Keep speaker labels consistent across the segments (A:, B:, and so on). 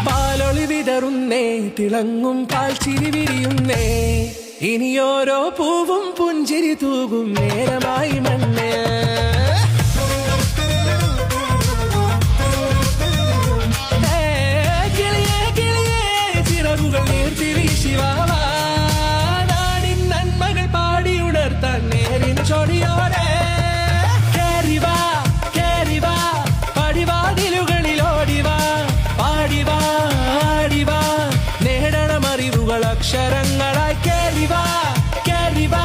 A: പാലൊളി വിതറുന്നേ, തിളങ്ങും പാൽച്ചിരി വിരിയുന്നേ, ഇനിയോരോ പൂവും പുഞ്ചിരി തൂകും നേരമായി മണ്ണേ. കിളിയേ കിളിയേ ചിറകുകൾ നീർത്തി വീശിവാവാ, നാടിൻ നന്മകൾ പാടി ഉണർത്താൻ നേരിൻ ചൊടിയോടെ. കേറിവാ കേറിവാ പടിവാതിലുകളിൽ ഓടിവാ, പാടിവാ ആടിവാ നേടണം അറിവുകൾ അക്ഷരങ്ങളായി. കേറിവാ കേറിവാ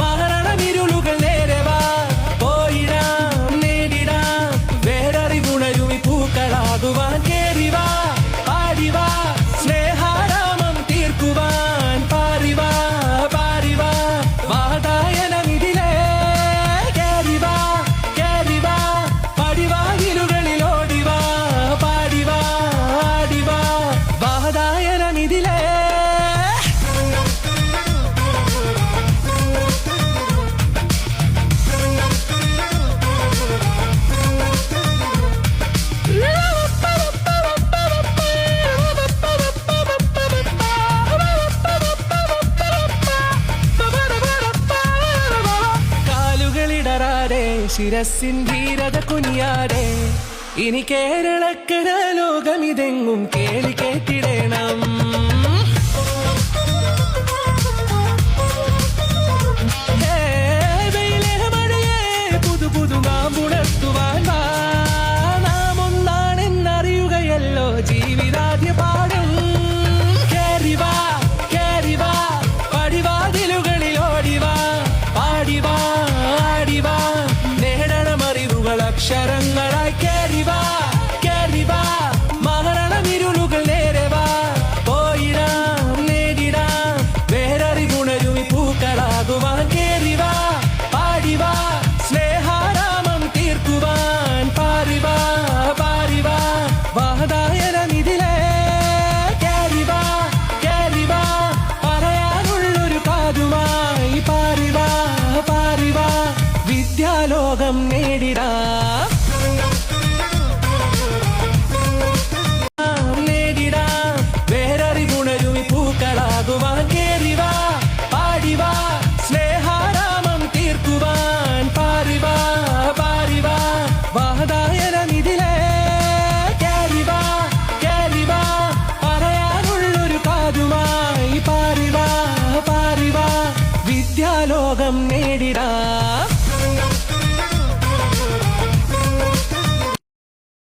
A: മരണമിരുളുകൾ നേരവാ, പോയിടാം നേടിടാം വേററിവുണരുമി പൂക്കളാകുവാൻ. കേറിവാ പാടിവാ സ്നേഹാരാമം തീർക്കുവാൻ, പാറിവാ പാറിവാ വാതായനമിതിലേ. കേറിവാ കേറിവാ പടിവാതിലുകളിൽ ഓടിവാ, പാടിവാ ആടിവാ വാതായനമിതിലേ. കാലുകളിടറാതെ ശിരസിൻ ധീരത കുനിയാതെ, ഇനി കേരളക്കര ലോകമിതെങ്ങും കേളി കേട്ടിടണം. വെയിലേ മഴയേ പുതു പുതു നാമ്പുണർത്തുവാൻ വാ, നാം ഒന്നാണെന്നറിയുകയല്ലോ ജീവിതാദ്യ പാഠം. കേറിവാ കേറിവാ പടിവാതിലുകളിൽ ഓടിവാ, പാടിവാ ആടിവാ നേടണം അറിവുകൾ അക്ഷരങ്ങളായി. കേറിവാ കേറിവാ മരണമിരുളുകൾ നേരവാ, പോയിടാം നേടിടാം വേററിവുണരുമി പൂക്കളാകുവാൻ. കേറിവാ പാടിവാ സ്നേഹാരാമം തീർക്കുവാൻ, പാറിവാ പാറിവാ വാതായനമിതിലേ. കേറിവാ കേറിവാ പറയാനുള്ളൊരു കാതുമായി, പാറിവാ പാറിവാ വിദ്യാലോകം നേടിടാം. നേടിടാം വേററിവുണരുമി പൂക്കളാകുവാൻ. കേറിവാ പാടിവാ സ്നേഹാരാമം തീർക്കുവാൻ, പാറിവാ പാറിവാ വാതായനമിതിലേ. കേറിവാ കേറിവാ പറയാനുള്ളൊരു കാതുമായി, പാറിവാ പാറിവാ വിദ്യാലോകം നേടിടാം.